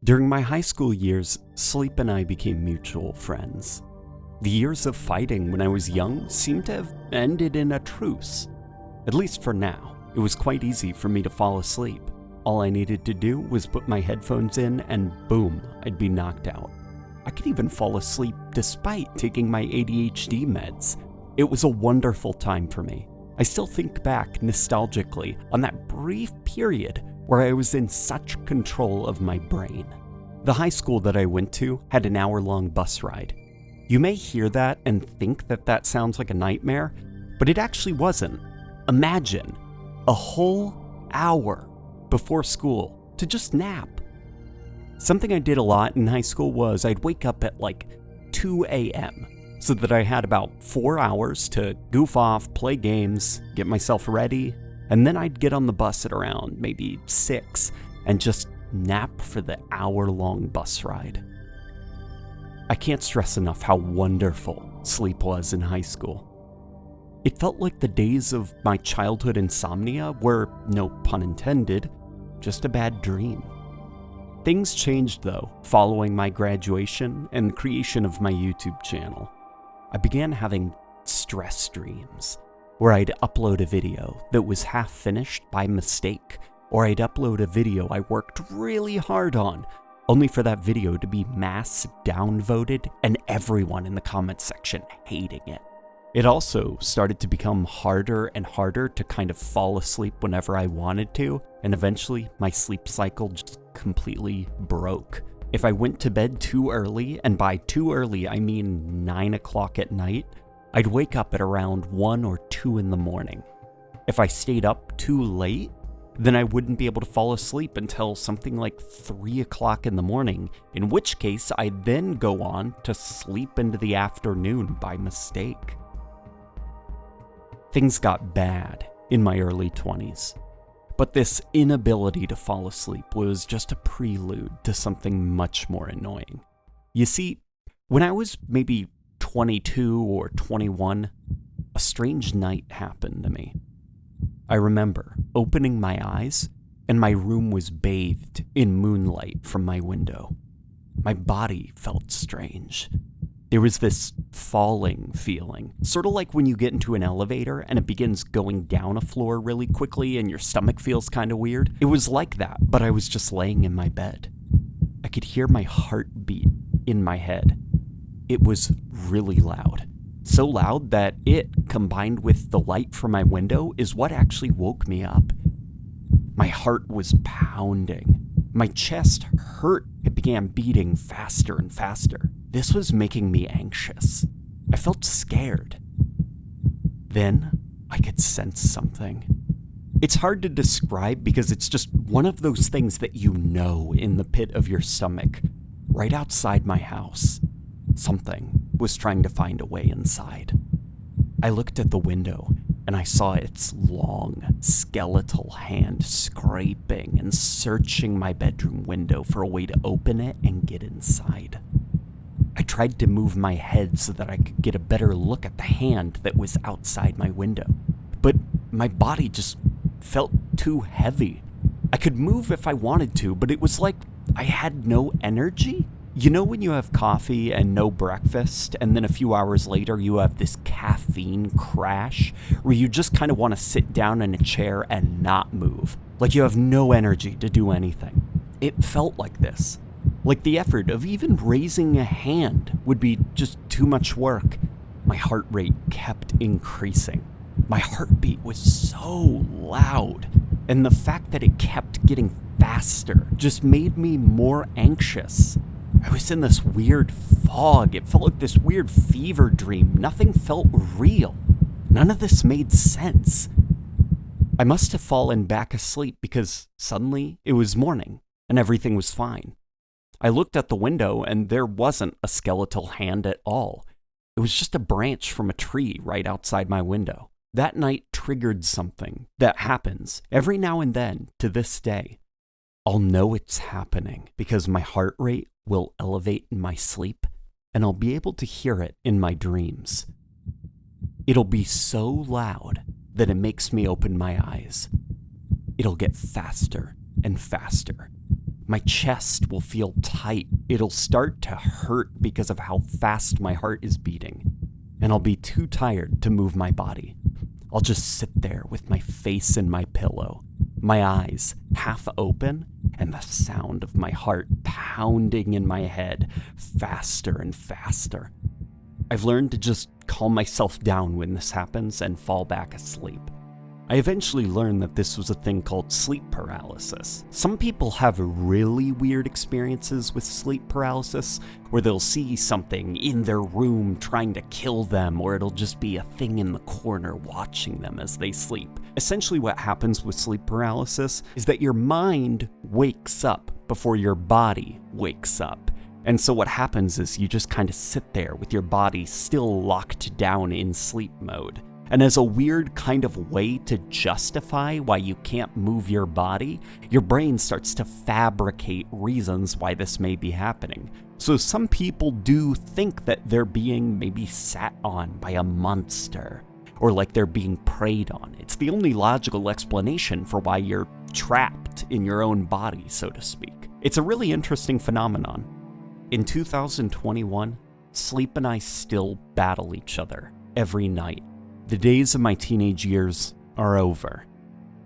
During my high school years, Sleep and I became mutual friends. The years of fighting when I was young seemed to have ended in a truce. At least for now, it was quite easy for me to fall asleep. All I needed to do was put my headphones in and boom, I'd be knocked out. I could even fall asleep despite taking my ADHD meds. It was a wonderful time for me. I still think back nostalgically on that brief period where I was in such control of my brain. The high school that I went to had an hour-long bus ride. You may hear that and think that that sounds like a nightmare, but it actually wasn't. Imagine a whole hour before school to just nap. Something I did a lot in high school was I'd wake up at like 2 a.m. so that I had about 4 hours to goof off, play games, get myself ready, and then I'd get on the bus at around maybe 6 and just nap for the hour-long bus ride. I can't stress enough how wonderful sleep was in high school. It felt like the days of my childhood insomnia were, no pun intended, just a bad dream. Things changed though, following my graduation and the creation of my YouTube channel. I began having stress dreams, where I'd upload a video that was half finished by mistake, or I'd upload a video I worked really hard on, only for that video to be mass downvoted and everyone in the comments section hating it. It also started to become harder and harder to kind of fall asleep whenever I wanted to, and eventually my sleep cycle just completely broke. If I went to bed too early, and by too early I mean 9 o'clock at night, I'd wake up at around 1 or 2 in the morning. If I stayed up too late, then I wouldn't be able to fall asleep until something like 3 o'clock in the morning, in which case I'd then go on to sleep into the afternoon by mistake. Things got bad in my early 20s, but this inability to fall asleep was just a prelude to something much more annoying. You see, when I was maybe 22 or 21, a strange night happened to me. I remember opening my eyes, and my room was bathed in moonlight from my window. My body felt strange. There was this falling feeling, sort of like when you get into an elevator and it begins going down a floor really quickly and your stomach feels kind of weird. It was like that, but I was just laying in my bed. I could hear my heartbeat in my head. It was really loud. So loud that it, combined with the light from my window, is what actually woke me up. My heart was pounding. My chest hurt. It began beating faster and faster. This was making me anxious. I felt scared. Then I could sense something. It's hard to describe because it's just one of those things that you know in the pit of your stomach, right outside my house. Something was trying to find a way inside. I looked at the window and I saw its long, skeletal hand scraping and searching my bedroom window for a way to open it and get inside. I tried to move my head so that I could get a better look at the hand that was outside my window, but my body just felt too heavy. I could move if I wanted to, but it was like I had no energy. You know when you have coffee and no breakfast, and then a few hours later you have this caffeine crash where you just kind of want to sit down in a chair and not move, like you have no energy to do anything. It felt like this. Like the effort of even raising a hand would be just too much work. My heart rate kept increasing. My heartbeat was so loud, and the fact that it kept getting faster just made me more anxious. I was in this weird fog. It felt like this weird fever dream. Nothing felt real. None of this made sense. I must have fallen back asleep because suddenly it was morning and everything was fine. I looked at the window and there wasn't a skeletal hand at all. It was just a branch from a tree right outside my window. That night triggered something that happens every now and then to this day. I'll know it's happening because my heart rate will elevate in my sleep and I'll be able to hear it in my dreams. It'll be so loud that it makes me open my eyes. It'll get faster and faster. My chest will feel tight. It'll start to hurt because of how fast my heart is beating. And I'll be too tired to move my body. I'll just sit there with my face in my pillow, my eyes half open, and the sound of my heart pounding in my head faster and faster. I've learned to just calm myself down when this happens and fall back asleep. I eventually learned that this was a thing called sleep paralysis. Some people have really weird experiences with sleep paralysis, where they'll see something in their room trying to kill them, or it'll just be a thing in the corner watching them as they sleep. Essentially what happens with sleep paralysis is that your mind wakes up before your body wakes up. And so what happens is you just kind of sit there with your body still locked down in sleep mode. And as a weird kind of way to justify why you can't move your body, your brain starts to fabricate reasons why this may be happening. So some people do think that they're being maybe sat on by a monster, or like they're being preyed on. It's the only logical explanation for why you're trapped in your own body, so to speak. It's a really interesting phenomenon. In 2021, sleep and I still battle each other every night. The days of my teenage years are over.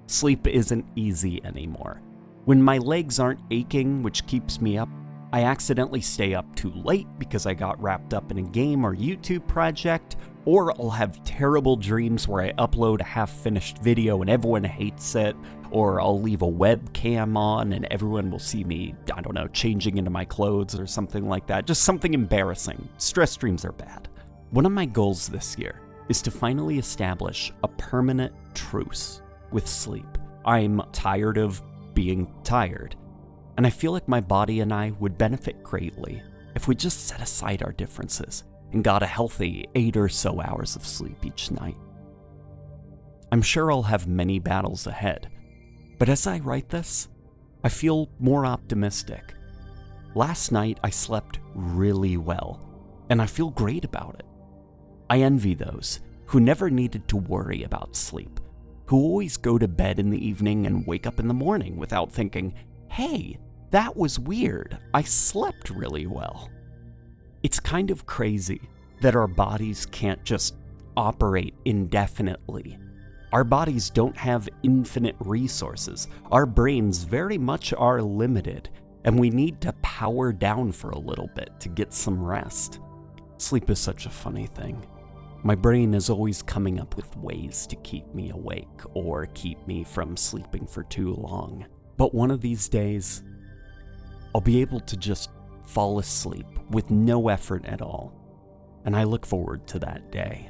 Sleep isn't easy anymore. When my legs aren't aching, which keeps me up, I accidentally stay up too late because I got wrapped up in a game or YouTube project, or I'll have terrible dreams where I upload a half-finished video and everyone hates it, or I'll leave a webcam on and everyone will see me, I don't know, changing into my clothes or something like that. Just something embarrassing. Stress dreams are bad. One of my goals this year is to finally establish a permanent truce with sleep. I'm tired of being tired, and I feel like my body and I would benefit greatly if we just set aside our differences and got a healthy 8 or so hours of sleep each night. I'm sure I'll have many battles ahead, but as I write this, I feel more optimistic. Last night I slept really well, and I feel great about it. I envy those who never needed to worry about sleep, who always go to bed in the evening and wake up in the morning without thinking, hey, that was weird, I slept really well. It's kind of crazy that our bodies can't just operate indefinitely. Our bodies don't have infinite resources. Our brains very much are limited, and we need to power down for a little bit to get some rest. Sleep is such a funny thing. My brain is always coming up with ways to keep me awake or keep me from sleeping for too long. But one of these days, I'll be able to just fall asleep with no effort at all. And I look forward to that day.